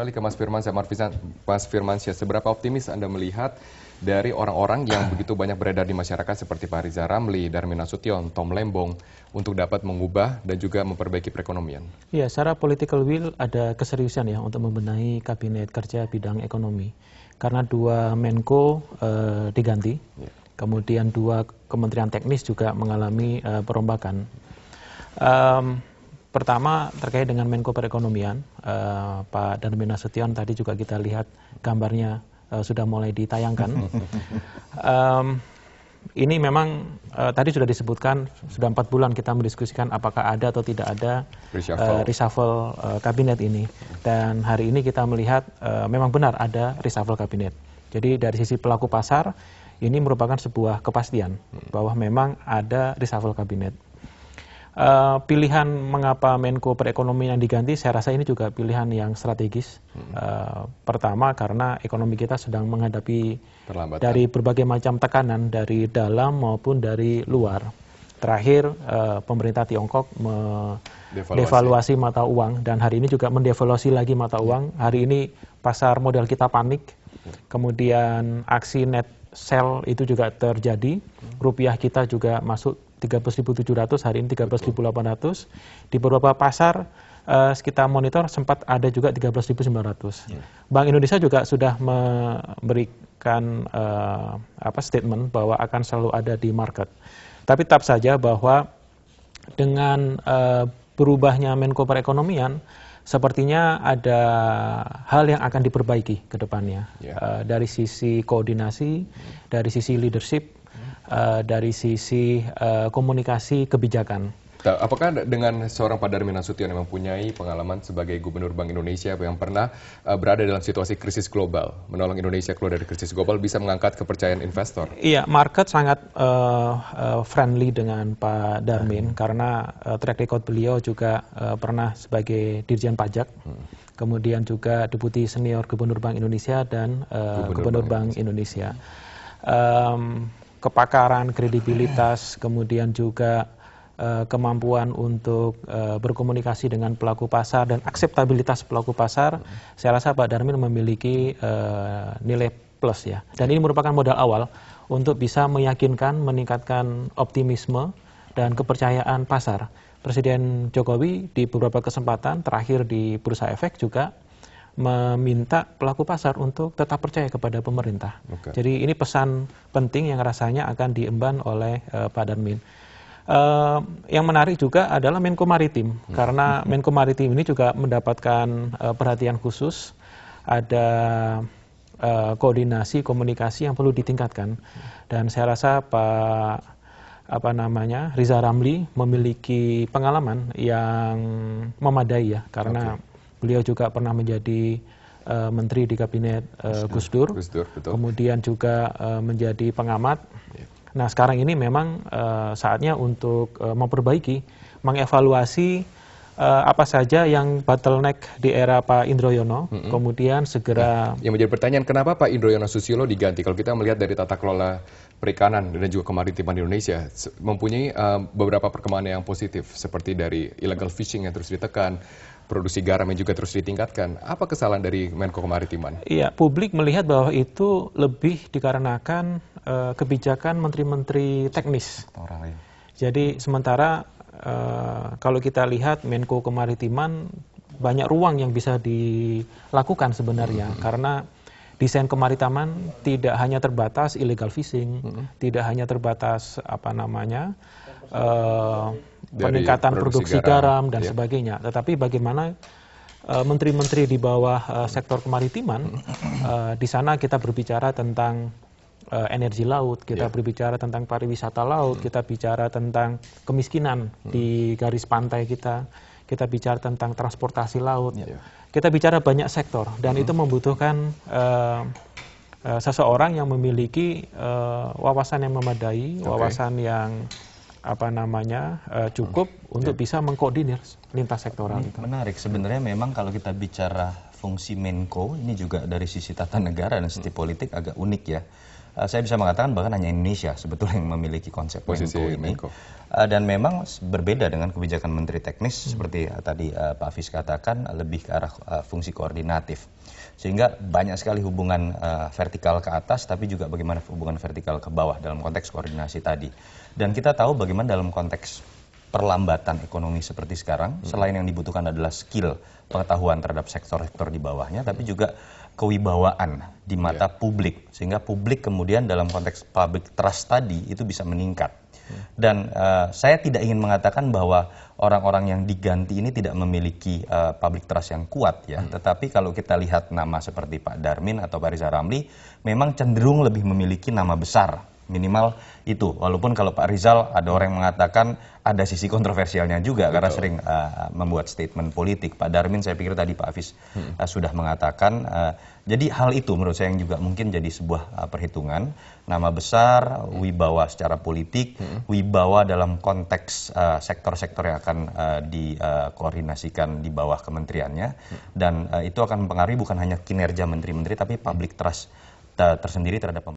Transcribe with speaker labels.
Speaker 1: beralih ke Mas Firmansyah. Mas Firmansyah, seberapa optimis Anda melihat dari orang-orang yang begitu banyak beredar di masyarakat seperti Pak Riza Ramli, Darmin Nasution, Tom Lembong untuk dapat mengubah dan juga memperbaiki perekonomian?
Speaker 2: Ya, secara political will ada keseriusan ya untuk membenahi kabinet kerja bidang ekonomi. Karena 2 Menko diganti, kemudian 2 kementerian teknis juga mengalami perombakan. Pertama terkait dengan Menko Perekonomian, Pak Darmin Nasution tadi juga kita lihat gambarnya sudah mulai ditayangkan. Ini memang tadi sudah disebutkan, sudah 4 bulan kita mendiskusikan apakah ada atau tidak ada reshuffle kabinet ini. Dan hari ini kita melihat memang benar ada reshuffle kabinet. Jadi dari sisi pelaku pasar, ini merupakan sebuah kepastian bahwa memang ada reshuffle kabinet. Pilihan mengapa Menko Perekonomian diganti, saya rasa ini juga pilihan yang strategis. Pertama karena ekonomi kita sedang menghadapi dari berbagai macam tekanan dari dalam maupun dari luar. Terakhir pemerintah Tiongkok mendevaluasi mata uang dan hari ini juga mendevaluasi lagi mata uang. Hari ini pasar modal kita panik, kemudian aksi net sell itu juga terjadi. Rupiah kita juga masuk 13.700, hari ini 13.800. Di beberapa pasar kita monitor sempat ada juga 13.900. Bank Indonesia juga sudah memberikan statement bahwa akan selalu ada di market. Tapi tetap saja bahwa dengan berubahnya Menko Perekonomian, sepertinya ada hal yang akan diperbaiki ke depannya. Dari sisi koordinasi, dari sisi leadership, dari sisi komunikasi kebijakan.
Speaker 1: Apakah dengan seorang Pak Darmin Nasution yang mempunyai pengalaman sebagai Gubernur Bank Indonesia yang pernah berada dalam situasi krisis global, menolong Indonesia keluar dari krisis global, bisa mengangkat kepercayaan investor? Iya,
Speaker 2: market sangat friendly dengan Pak Darmin karena track record beliau juga pernah sebagai Dirjen Pajak, kemudian juga Deputi Senior Gubernur Bank Indonesia dan Gubernur Bank Indonesia. Kepakaran, kredibilitas, kemudian juga kemampuan untuk berkomunikasi dengan pelaku pasar dan akseptabilitas pelaku pasar, saya rasa Pak Darmin memiliki nilai plus ya. Dan ini merupakan modal awal untuk bisa meyakinkan, meningkatkan optimisme dan kepercayaan pasar. Presiden Jokowi di beberapa kesempatan terakhir di Bursa Efek juga meminta pelaku pasar untuk tetap percaya kepada pemerintah. Jadi ini pesan penting yang rasanya akan diemban oleh Pak Darmin. Yang menarik juga adalah Menko Maritim, karena Menko Maritim ini juga mendapatkan perhatian khusus. Ada koordinasi, komunikasi yang perlu ditingkatkan. Dan saya rasa Pak Riza Ramli memiliki pengalaman yang memadai ya, karena beliau juga pernah menjadi menteri di kabinet Gus Dur, kemudian juga menjadi pengamat. Nah sekarang ini memang saatnya untuk memperbaiki, mengevaluasi apa saja yang bottleneck di era Pak Indroyono, kemudian segera...
Speaker 1: Yang menjadi pertanyaan, kenapa Pak Indroyono Susilo diganti? Kalau kita melihat dari tata kelola perikanan dan juga kemaritiman di Indonesia, mempunyai beberapa perkembangan yang positif, seperti dari illegal fishing yang terus ditekan, produksi garam yang juga terus ditingkatkan. Apa kesalahan dari Menko Kemaritiman?
Speaker 2: Iya, publik melihat bahwa itu lebih dikarenakan kebijakan menteri-menteri teknis. Jadi sementara kalau kita lihat Menko Kemaritiman banyak ruang yang bisa dilakukan sebenarnya, karena desain kemaritiman tidak hanya terbatas illegal fishing, tidak hanya terbatas peningkatan produksi garam dan sebagainya, tetapi bagaimana menteri-menteri di bawah sektor kemaritiman, di sana kita berbicara tentang energi laut, kita berbicara tentang pariwisata laut, kita bicara tentang kemiskinan di garis pantai kita bicara tentang transportasi laut, kita bicara banyak sektor, dan itu membutuhkan seseorang yang memiliki wawasan yang memadai, wawasan yang cukup untuk bisa mengkoordinir lintas sektoral.
Speaker 3: Menarik sebenarnya, memang kalau kita bicara fungsi Menko ini juga dari sisi tata negara dan sisi politik agak unik ya. saya bisa mengatakan bahkan hanya Indonesia sebetulnya yang memiliki konsep
Speaker 1: posisi
Speaker 3: Menko ini.
Speaker 1: Menko.
Speaker 3: Dan memang berbeda dengan kebijakan Menteri Teknis seperti tadi Pak Hafiz katakan, lebih ke arah fungsi koordinatif. Sehingga banyak sekali hubungan vertikal ke atas, tapi juga bagaimana hubungan vertikal ke bawah dalam konteks koordinasi tadi. Dan kita tahu bagaimana dalam konteks perlambatan ekonomi seperti sekarang, selain yang dibutuhkan adalah skill, pengetahuan terhadap sektor-sektor di bawahnya, tapi juga kewibawaan di mata publik, sehingga publik kemudian dalam konteks public trust tadi itu bisa meningkat. Dan saya tidak ingin mengatakan bahwa orang-orang yang diganti ini tidak memiliki public trust yang kuat ya, tetapi kalau kita lihat nama seperti Pak Darmin atau Pak Rizal Ramli memang cenderung lebih memiliki nama besar. Minimal itu, walaupun kalau Pak Rizal ada orang yang mengatakan ada sisi kontroversialnya juga. Betul. Karena sering membuat statement politik. Pak Darmin saya pikir tadi Pak Hafiz sudah mengatakan, jadi hal itu menurut saya yang juga mungkin jadi sebuah perhitungan, nama besar, wibawa secara politik, wibawa dalam konteks sektor-sektor yang akan dikoordinasikan di bawah kementeriannya, dan itu akan mempengaruhi bukan hanya kinerja menteri-menteri tapi public trust tersendiri terhadap